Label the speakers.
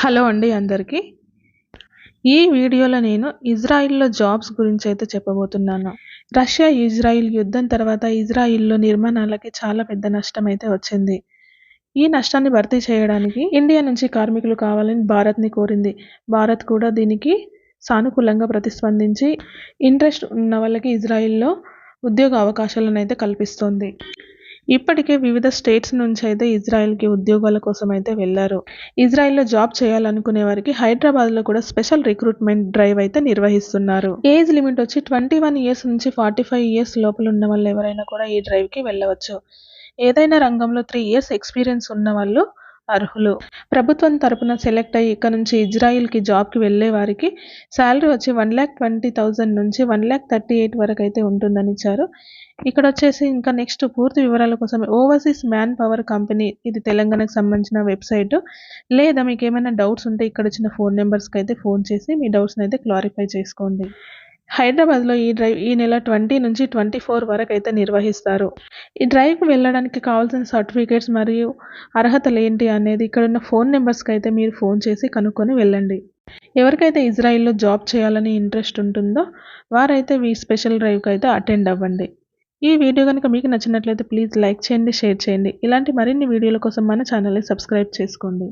Speaker 1: Hello అండి అందరికీ. ఈ వీడియోలో నేను ఇజ్రాయిల్‌లో జాబ్స్ గురించైతే చెప్పబోతున్నాను. రష్యా, ఇజ్రాయిల్ యుద్ధం తర్వాత ఇజ్రాయిల్‌లో నిర్మాణాలకి చాలా పెద్ద నష్టమైతే వచ్చింది. ఈ నష్టాన్ని భర్తీ చేయడానికి ఇండియా నుంచి కార్మికులు కావాలని భారత్‌ని కోరింది. భారత్ కూడా దీనికి సానుకూలంగా ప్రతిస్పందించి ఇంట్రెస్ట్ ఉన్న వాళ్ళకి ఇజ్రాయిల్‌లో ఉద్యోగ అవకాశాలనైతే కల్పిస్తోంది. ఇప్పటికే వివిధ స్టేట్స్ నుంచి అయితే ఇజ్రాయెల్‌కి ఉద్యోగాల కోసం అయితే వెళ్లారు. ఇజ్రాయెల్‌లో జాబ్ చేయాలనుకునే వారికి హైదరాబాద్‌లో కూడా స్పెషల్ రిక్రూట్మెంట్ డ్రైవ్ అయితే నిర్వహిస్తున్నారు. ఏజ్ లిమిట్ వచ్చి 21 ఇయర్స్ నుంచి 45 ఇయర్స్ లోపల ఉన్న వాళ్ళు ఎవరైనా కూడా ఈ డ్రైవ్‌కి వెళ్ళవచ్చు. ఏదైనా రంగంలో 3 ఇయర్స్ ఎక్స్‌పీరియన్స్ ఉన్న వాళ్ళు అర్హులు. ప్రభుత్వం తరపున సెలెక్ట్ అయ్యి ఇక్కడ నుంచి ఇజ్రాయిల్‌కి జాబ్‌కి వెళ్ళే వారికి సాలరీ వచ్చి 1,20,000 నుంచి 1,38,000 వరకు అయితే ఉంటుందని ఇచ్చారు. ఇక్కడ వచ్చేసి ఇంకా నెక్స్ట్ పూర్తి వివరాల కోసం ఓవర్సీస్ మ్యాన్ పవర్ కంపెనీ, ఇది తెలంగాణకు సంబంధించిన వెబ్సైట్. లేదా మీకు ఏమైనా డౌట్స్ ఉంటే ఇక్కడ ఇచ్చిన ఫోన్ నెంబర్స్కి అయితే ఫోన్ చేసి మీ డౌట్స్ని అయితే క్లారిఫై చేసుకోండి. హైదరాబాద్లో ఈ డ్రైవ్ ఈ నెల 20 నుంచి 24 వరకు అయితే నిర్వహిస్తారు. ఈ డ్రైవ్కి వెళ్ళడానికి కావాల్సిన సర్టిఫికేట్స్ మరియు అర్హతలు ఏంటి అనేది ఇక్కడ ఉన్న ఫోన్ నెంబర్స్కి అయితే మీరు ఫోన్ చేసి కనుక్కొని వెళ్ళండి. ఎవరికైతే ఇజ్రాయిల్లో జాబ్ చేయాలని ఇంట్రెస్ట్ ఉంటుందో వారైతే ఈ స్పెషల్ డ్రైవ్కి అయితే అటెండ్ అవ్వండి. ఈ వీడియో కనుక మీకు నచ్చినట్లయితే ప్లీజ్ లైక్ చేయండి, షేర్ చేయండి. ఇలాంటి మరిన్ని వీడియోల కోసం మన ఛానల్ని సబ్స్క్రైబ్ చేసుకోండి.